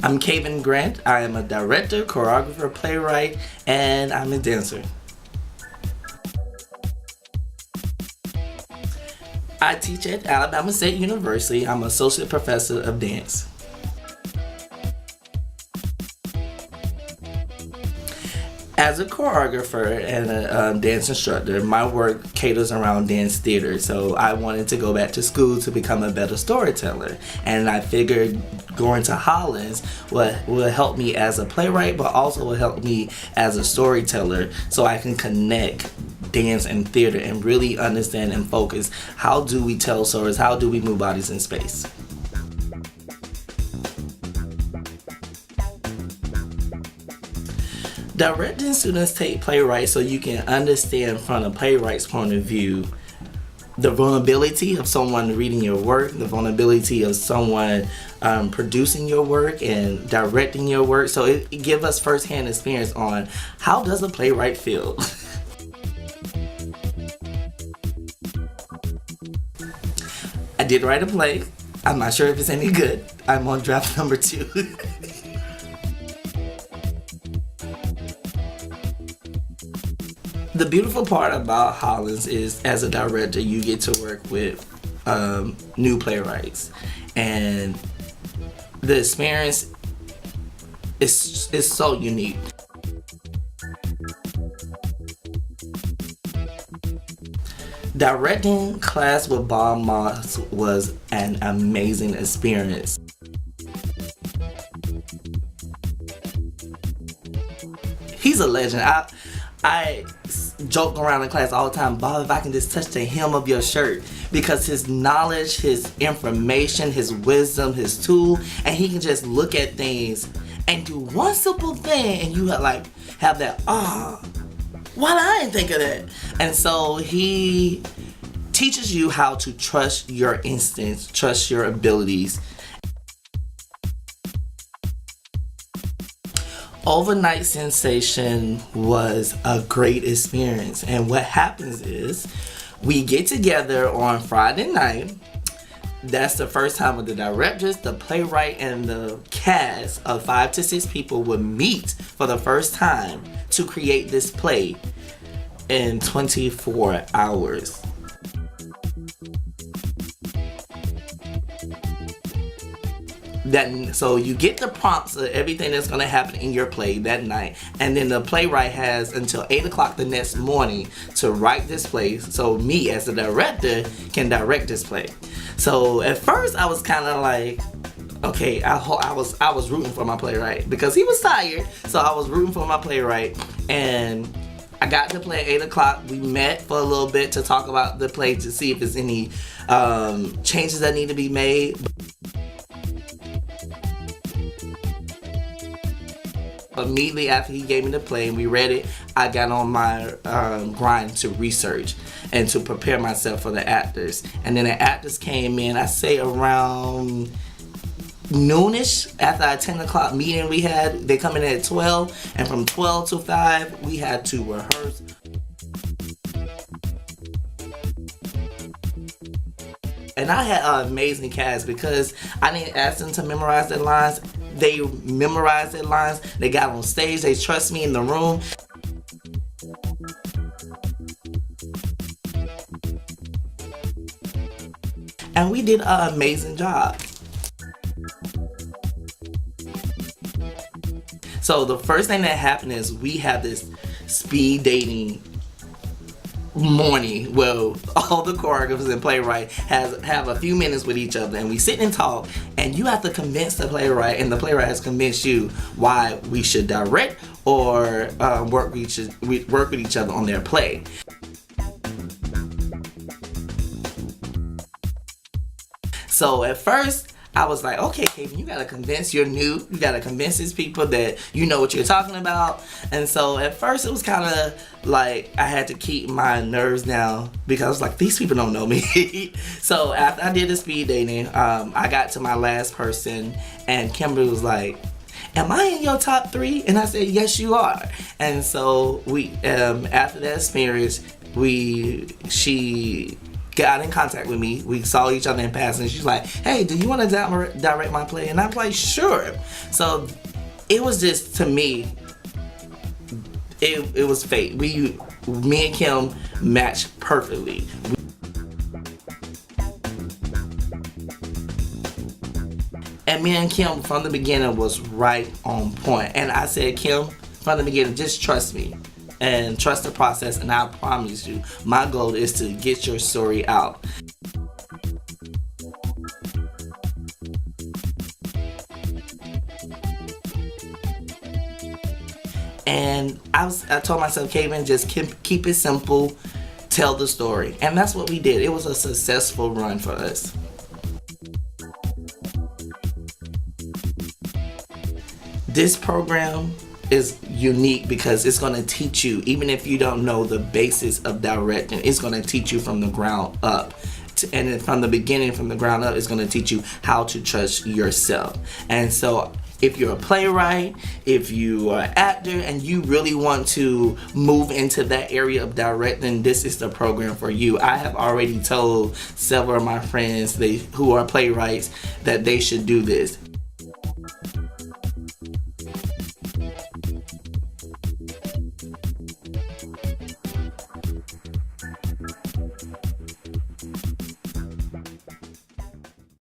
I'm Kavin Grant. I am a director, choreographer, playwright, and I'm a dancer. I teach at Alabama State University. I'm associate professor of dance. As a choreographer and a dance instructor, my work caters around dance theater, so I wanted to go back to school to become a better storyteller. And I figured going to Hollins will help me as a playwright, but also will help me as a storyteller so I can connect dance and theater and really understand and focus how do we tell stories, how do we move bodies in space. Directing students take Playwright so you can understand from a playwright's point of view the vulnerability of someone reading your work, the vulnerability of someone producing your work and directing your work. So it gives us firsthand experience on how does a playwright feel. I did write a play. I'm not sure if it's any good. I'm on draft number 2. The beautiful part about Hollins is, as a director, you get to work with new playwrights, and the experience is so unique. Directing class with Bob Moss was an amazing experience. He's a legend. I joke around in class all the time, Bob, if I can just touch the hem of your shirt, because his knowledge, his information, his wisdom, his tool, and he can just look at things and do one simple thing and you have that, why did I didn't think of that? And so he teaches you how to trust your instincts, trust your abilities. Overnight Sensation was a great experience, and what happens is we get together on Friday night. That's the first time when the directors, the playwright, and the cast of 5 to 6 people would meet for the first time to create this play in 24 hours. So you get the prompts of everything that's going to happen in your play that night, and then the playwright has until 8 o'clock the next morning to write this play, so me as the director can direct this play. So at first I was kind of like, okay, I was rooting for my playwright because he was tired, so I was rooting for my playwright, and I got to play at 8 o'clock. We met for a little bit to talk about the play to see if there's any changes that need to be made. Immediately after he gave me the play and we read it, I got on my grind to research and to prepare myself for the actors. And then the actors came in, I say around noonish after our 10 o'clock meeting we had. They come in at 12, and from 12 to 5 we had to rehearse. And I had an amazing cast because I didn't ask them to memorize their lines. They memorized their lines. They got on stage. They trust me in the room. And we did an amazing job. So the first thing that happened is we had this speed dating morning where all the choreographers and playwright have a few minutes with each other, and we sit and talk, and you have to convince the playwright, and the playwright has convinced you why we should direct or work with each other on their play. So at first I was like, okay, Kavin, you gotta convince, you're new, you gotta convince these people that you know what you're talking about. And so at first it was kind of like I had to keep my nerves down because I was like, these people don't know me. So after I did the speed dating, I got to my last person, and Kimberly was like, am I in your top 3? And I said, yes, you are. And so we, after that experience, she got in contact with me. We saw each other in passing. She's like, hey, do you want to direct my play? And I'm like, sure. So it was just, to me, it was fate. Me and Kim matched perfectly. And me and Kim from the beginning was right on point. And I said, Kim, from the beginning, just trust me and trust the process, and I promise you, my goal is to get your story out. And I told myself, Kavin, just keep it simple, tell the story. And that's what we did. It was a successful run for us. This program is unique because it's going to teach you, even if you don't know the basics of directing, it's going to teach you from the ground up. And then from the beginning, from the ground up, it's going to teach you how to trust yourself. And so if you're a playwright, if you are an actor, and you really want to move into that area of directing, this is the program for you. I have already told several of my friends who are playwrights that they should do this.